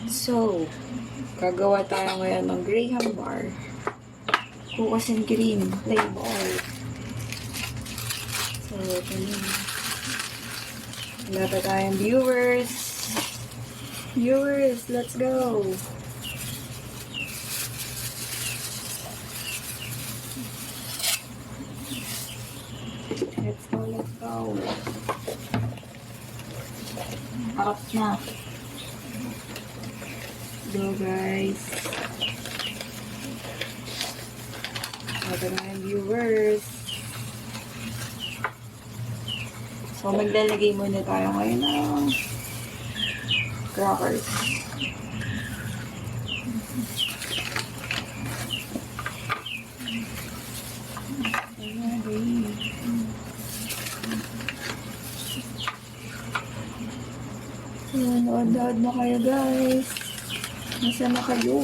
So, gagawa tayo ngayon ng Graham bar. Cookies and cream flavor. So, ito na. Wala pa tayong viewers. Viewers, let's go! Let's go, let's go. Harap na. Go, guys. Wala na yung viewers. So, maglalagay muna tayo ngayon ng crackers. Nood na kayo, guys. Nasa na kayo?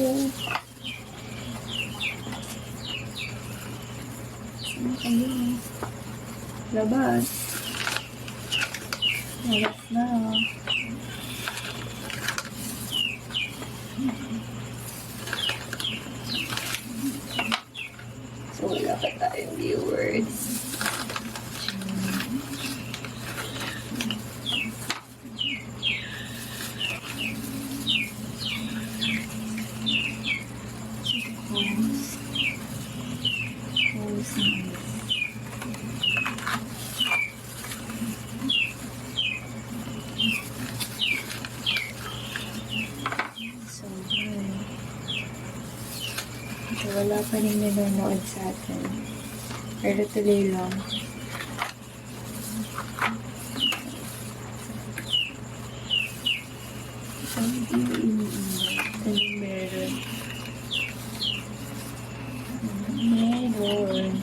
Nasa na kayo? Labas. Labas na. So, wala pa tayong viewers. So, wala pa rin nanonood sa atin. Pero tuloy lang. Hindi iniinit. Ano meron? Meron.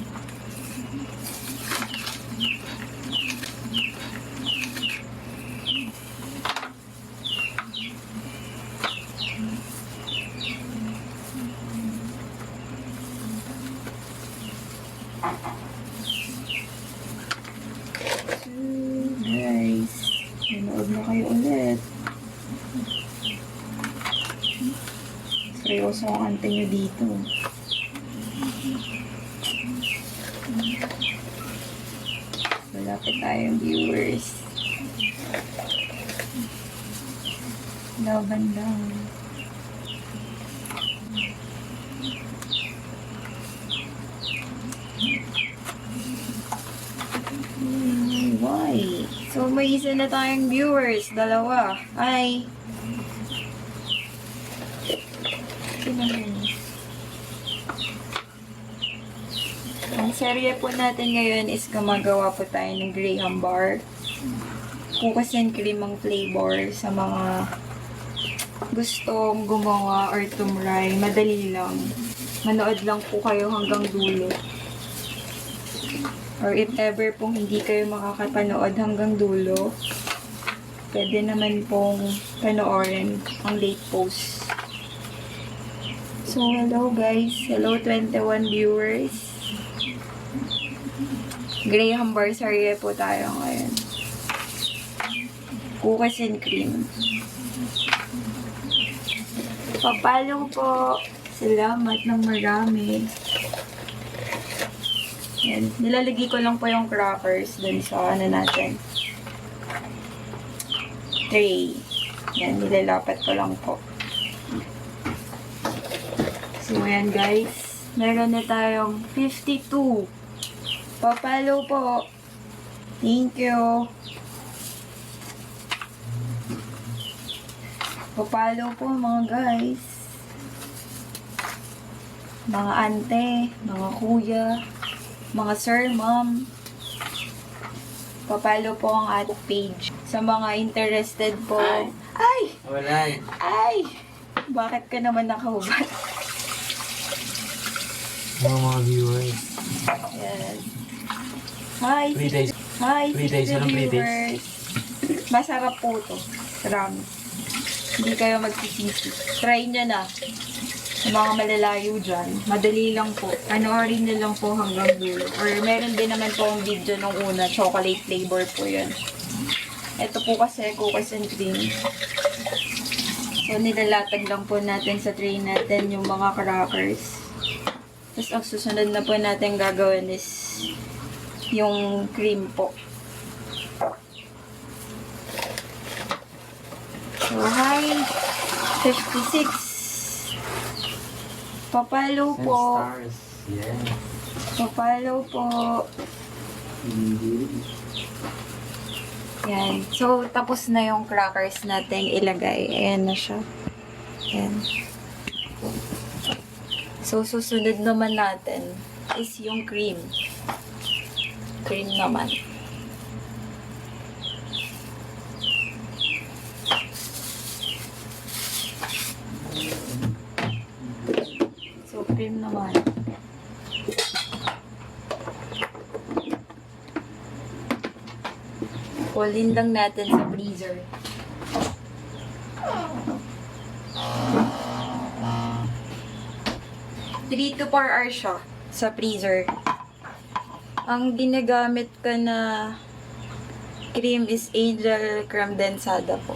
Guys, nanood na kayo ulit. Seryoso ang ante nyo dito. Wala pa tayong viewers. Laban lang. Why? So, may isa na tayong viewers. Dalawa. Hi! Ang serye po natin ngayon is gumagawa po tayo ng Graham bar. Cookies and cream ang flavor sa mga gustong gumawa or tumry. Madali lang. Manood lang po kayo hanggang dulo. Or if ever pong hindi kayo makakapanood hanggang dulo, pwede naman pong panoorin ang late post. So, hello guys. Hello 21 viewers. Graham bar sarili po tayo ngayon. Cookies and cream. Papalo po. Salamat ng marami. Yan. Nilalagay ko lang po yung crackers dun sa ano natin. Tray. Yan. Nilalapat ko lang po. So, yan guys. Meron na tayong 52. Papalo po. Thank you. Papalo po mga guys. Mga ante, mga kuya, mga sir, ma'am. Papalo po ang ating page. Sa mga interested po. Ay! Wala. Ay! Bakit ka naman nakahubad? Mga viewers. Yes. Hi, 3 days. Hi, 3 days, the anong 3 days? viewers. Masarap po to. Promise. Hindi kayo magsisisi. Try nyo na. Sa mga malalayo dyan, madali lang po. Panoorin nyo lang po hanggang dulo. Or meron din naman po ang video nung una. Chocolate flavor po yan. Ito po kasi cookies and cream. So, nilalatag lang po natin sa tray natin yung mga crackers. Tapos, ang susunod na po natin gagawin is yung cream po. So, hi! 56. Papalo And po. stars. Yeah. Papalo po. Yan. So, tapos na yung crackers natin ilagay. Ayan na siya. Ayan. So, susunod naman natin is yung cream. Cream naman. So, cream naman. Pulin lang natin sa freezer. Three to 4 hours siya sa freezer. Ang ginagamit ko na cream is Angel Creme Densada po.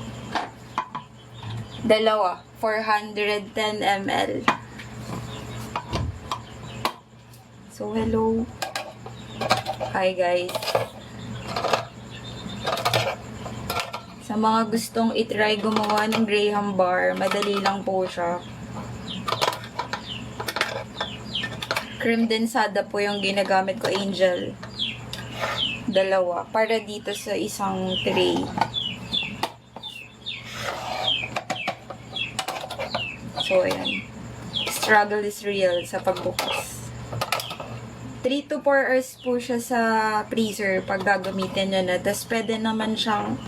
Dalawa. 410 ml. So, hello. Hi, guys. Sa mga gustong itry gumawa ng Graham bar, madali lang po siya. Creme Densada po yung ginagamit ko, Angel. Dalawa. Para dito sa isang tray. So, ayan. Struggle is real sa pagbukas. 3 to 4 hours po siya sa freezer pag gagamitin nyo na. Tapos, pwede naman siyang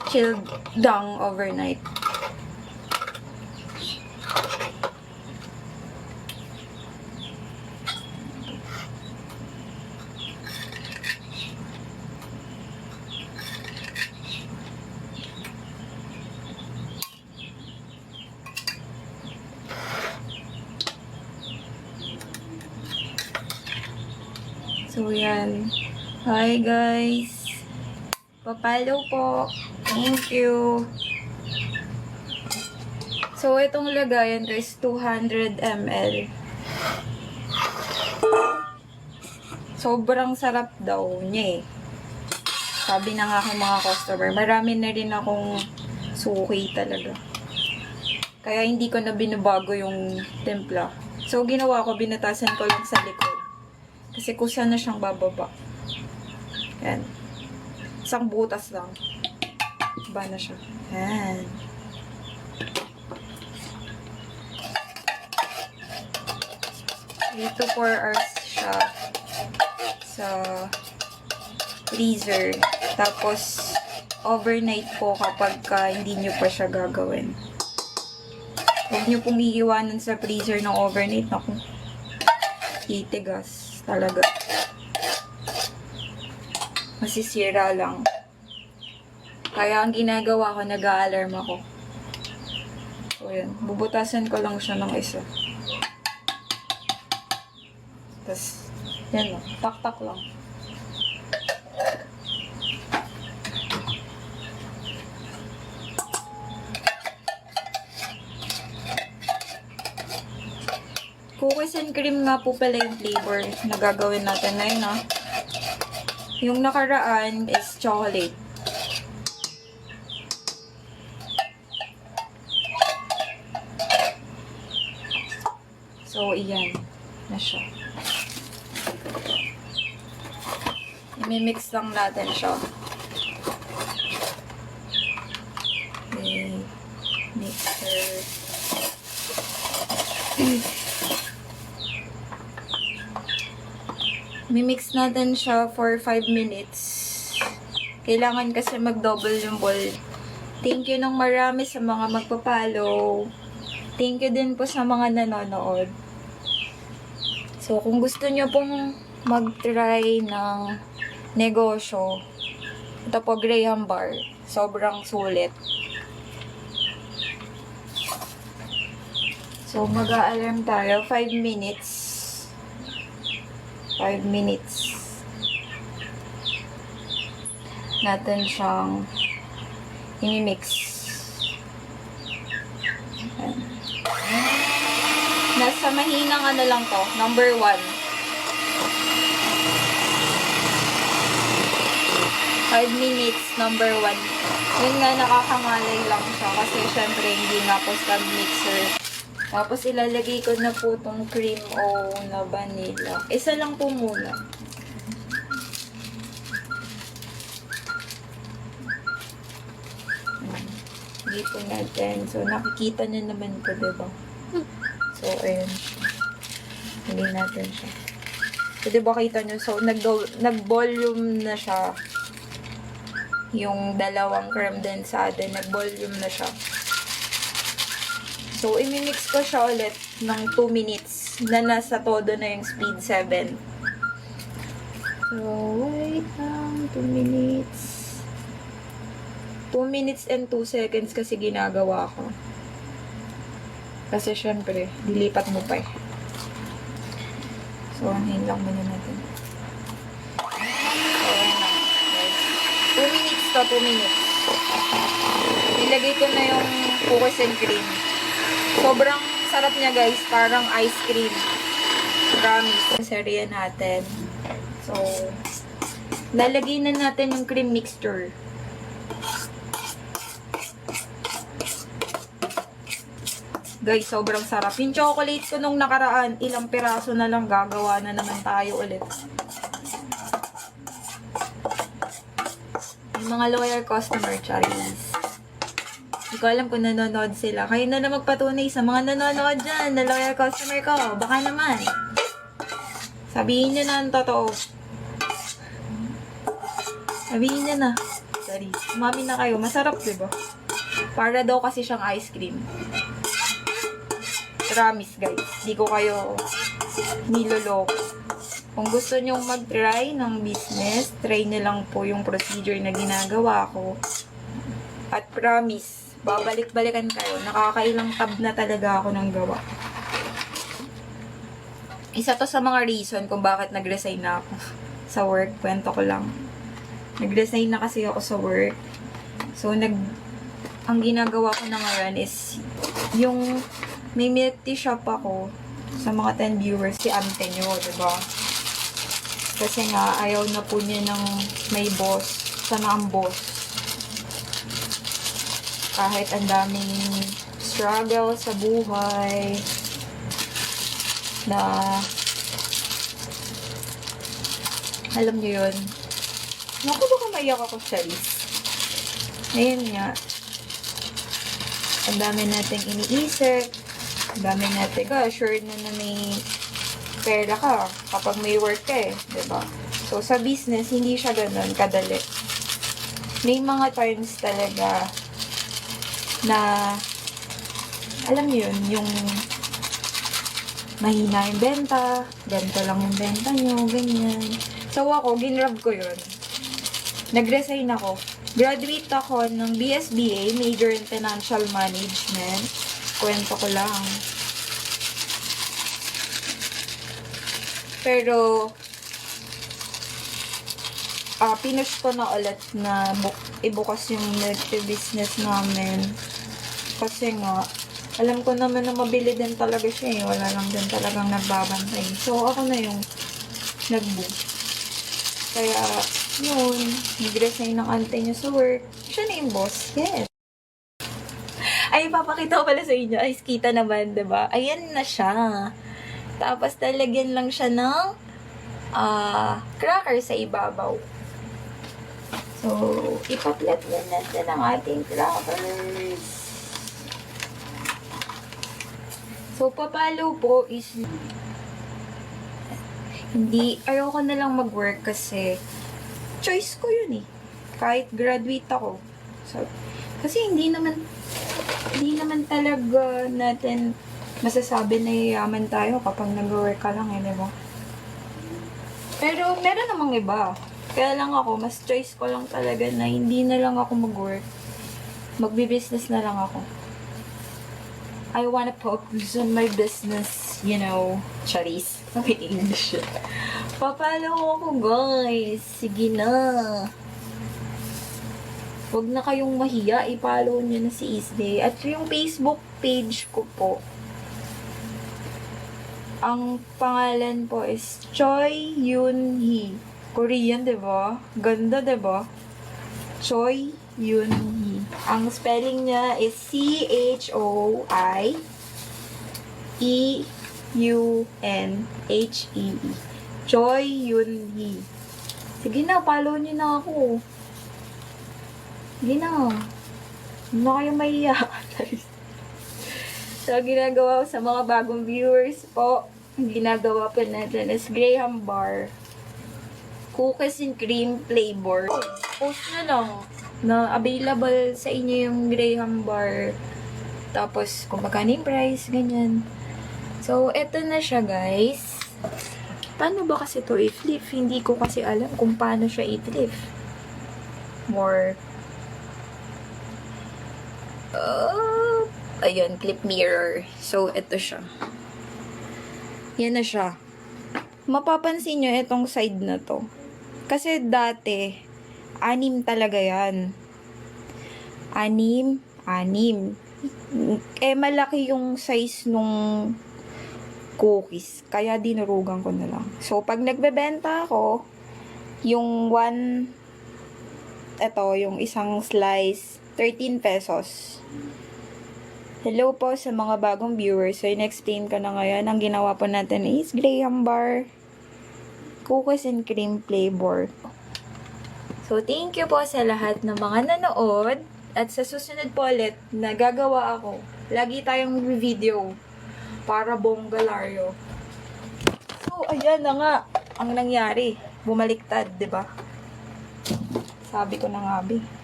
chilled down overnight. So, yan. Hi, guys. Papalo po. Thank you. So, itong lagayan ko is 200 ml. Sobrang sarap daw niya eh. Sabi ng aking mga customer, marami na rin akong suki talaga. Kaya hindi ko na binabago yung timpla. So, ginawa ko, binatasan ko lang sa likod. Kasi kusa na siyang bababa. Yan. Isang butas lang. Ba na siya. Yan. Dito 4 hours siya sa freezer. Tapos, overnight po kapag hindi nyo pa siya gagawin. Huwag nyo pong iiwanan sa freezer ng overnight. Naku, titigas talaga. Masisira lang. Kaya ang ginagawa ko, nag-a-alarm ako. So, yan. Bubutasan ko lang siya ng isa. Tapos, yan o. Tak-tak lang. Cookies and cream nga po pala yung flavor na gagawin natin ngayon, ha. Yung nakaraan is chocolate. So, iyan na siya. I-mix lang natin siya. Okay. Mixer. Mimix natin siya for 5 minutes. Kailangan kasi mag-double yung bowl. Thank you ng marami sa mga magpapalo. Thank you din po sa mga nanonood. So, kung gusto nyo pong mag-try ng negosyo, ito po, Graham bar. Sobrang sulit. So, mag-a-alarm tayo. 5 minutes. 5 minutes natin siyang i-mix. Nasa mahinang ano lang to, number 1. 5 minutes, number 1. Yun nga, nakakangalay lang siya kasi syempre hindi nga po sa mixer. Tapos ilalagay ko na po tong cream o na vanilla. Isa lang po muna. Dito natin. So, nakikita nyo naman ko, diba? So, ayan siya. Hindi natin siya. So, diba kita nyo? So, nag-volume na siya. Yung dalawang creme densado, nag-volume na siya. So, imimix ko siya ulit ng 2 minutes na nasa todo na yung speed 7. So, wait lang. 2 minutes. 2 minutes and 2 seconds kasi ginagawa ko. Kasi syempre, dilipat mo pa eh. So, anin lang muna natin. So, ayan na. 2 minutes to, 2 minutes. Nilagay ko na yung cookies and cream. Sobrang sarap niya guys, parang ice cream. Promise. Serya natin. So, lalagay na natin yung cream mixture. Guys, sobrang sarap. Yung chocolate ko nung nakaraan, ilang piraso na lang gagawa na naman tayo ulit. Yung mga loyal customer, Charis. Hindi ko alam kung nanonood sila. Kayo na magpatunay sa mga nanonood dyan na loyal customer ko. Baka naman. Sabihin nyo na ang totoo. Sabihin nyo na. Sorry. Umami na kayo. Masarap, diba? Para daw kasi siyang ice cream. Promise, guys. Di ko kayo niloloko. Kung gusto nyong mag-try ng business, try nyo lang po yung procedure na ginagawa ko. At promise, babalik-balikan kayo. Nakakailang tab na talaga ako ng gawa. Isa to sa mga reason kung bakit nag-resign na ako sa work. Kwento ko lang. Nag-resign na kasi ako sa work. So, ang ginagawa ko na ngayon is yung may milk tea shop ako sa mga 10 viewers, si ante nyo, diba? Kasi nga, ayaw na po niya ng may boss. Sana ang boss. Kahit ang daming struggle sa buhay, na alam niyo yun. Naku, baka maiyak ako, Charis. Ngayon nga, ang dami nating iniisip, ang dami natin ka, sure na may pera ka kapag may work ka eh, diba? So, sa business, hindi siya ganun kadali. May mga times talaga na alam niyo yun, yung mahina yung benta, ganito lang yung benta nyo, ganyan. So, ako, ginrab ko yun. Nag-resign ako. Graduate ako ng BSBA, Major in Financial Management. Kwento ko lang. Pero, pinush ko na ulit na ibukas yung business namin. Kasi nga, alam ko naman na mabili din talaga siya eh. Wala lang din talagang nagbabantay. So, ako na yung nag-book. Kaya, yun, nag-resign ng ante niya sa work. Siya na yung boss. Yes. Ay, papakita ko pala sa inyo. Ay, kita naman, diba? Ayan na siya. Tapos, talagyan lang siya ng cracker sa ibabaw. So, ipaplat na natin ang ating crackers. So, papalo po is hindi, ayoko na lang mag-work kasi choice ko yun eh. Kahit graduate ako. So, kasi hindi naman talaga natin masasabi na yayaman tayo kapag nag-work ka lang eh, diba? Pero meron namang iba. Kaya lang ako, mas choice ko lang talaga na hindi na lang ako mag-work. Magbi-business na lang ako. I wanna focus on my business, you know, Charis. May English. Papalo ako, guys. Sige na. Huwag na kayong mahiya. I-follow nyo na si Isday. At yung Facebook page ko po. Ang pangalan po is Choi Yoon-hee. Korean, di ba? Ganda, di ba? Choi Yoon-hee. Ang spelling niya is Choi-Eunhee. Choi Yoon-hee. Sige na, follow niyo na ako. Sige na. Hindi na kayo mahiya. So, ginagawa ko sa mga bagong viewers po, ang ginagawa po natin is Graham Bar. Cookies and cream flavor. Post na lang na available sa inyo yung Graham Bar. Tapos, kung magkano yung price, ganyan. So, eto na siya, guys. Paano ba kasi to i-flip? Hindi ko kasi alam kung paano siya i-flip. More. Ayun, clip mirror. So, eto siya. Yan na siya. Mapapansin nyo itong side na to. Kasi dati, 6 talaga yan. 6. Eh, malaki yung size nung cookies. Kaya dinurugan ko na lang. So, pag nagbebenta ako, yung yung isang slice, 13 pesos. Hello po sa mga bagong viewers. So, in-explain ko na ngayon. Ang ginawa po natin is Graham Bar Cookies and Cream flavor. So, thank you po sa lahat ng mga nanood. At sa susunod po ulit, na gagawa ako. Lagi tayong video para bonggalaryo. So, ayan na nga ang nangyari. Bumaliktad, di ba? Sabi ko na nga, be.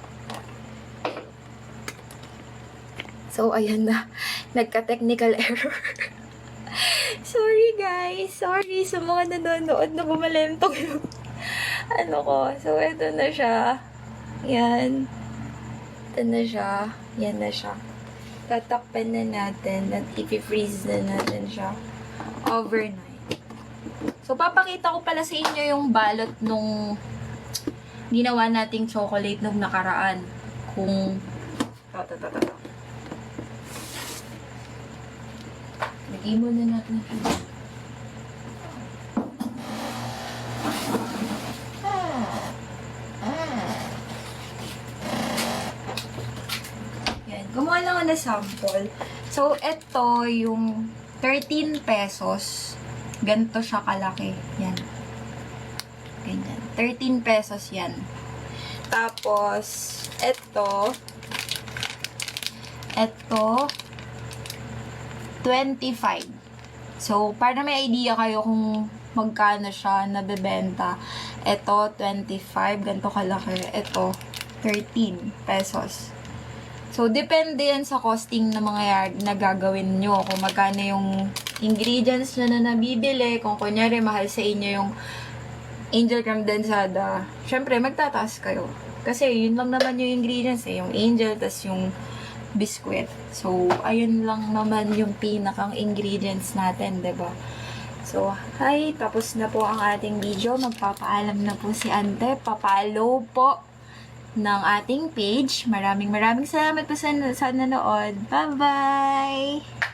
So, ayan na. Nagka-technical error. Sorry, guys. Sorry sa mga nanonood na bumalentong yung ano ko. So, ito na siya. Yan. Ito na siya. Yan na siya. Tatakpan na natin at ipi-freeze na natin siya overnight. So, papakita ko pala sa inyo yung balot nung ginawa nating chocolate nung nakaraan. Kung lagay muna natin ito. Yan. Gumawa lang ako na sample. So, ito yung 13 pesos. Ganito siya kalaki. Yan. Ganyan. 13 pesos yan. Tapos, ito 25. So, para may idea kayo kung magkano siya nabebenta. Ito, 25. Ganito kalaki. Ito, 13 pesos. So, depende yan sa costing na mga na gagawin nyo. Kung magkano yung ingredients nyo na nabibili. Kung kunyari, mahal sa inyo yung angel creme densada. Syempre, magtataas kayo. Kasi, yun lang naman yung ingredients eh. Yung angel, tas yung biscuit. So, ayun lang naman yung pinakang ingredients natin, 'di ba? So, hi, tapos na po ang ating video. Magpapaalam na po si Ante. Papalo po ng ating page. Maraming salamat po sa nanood. Bye-bye!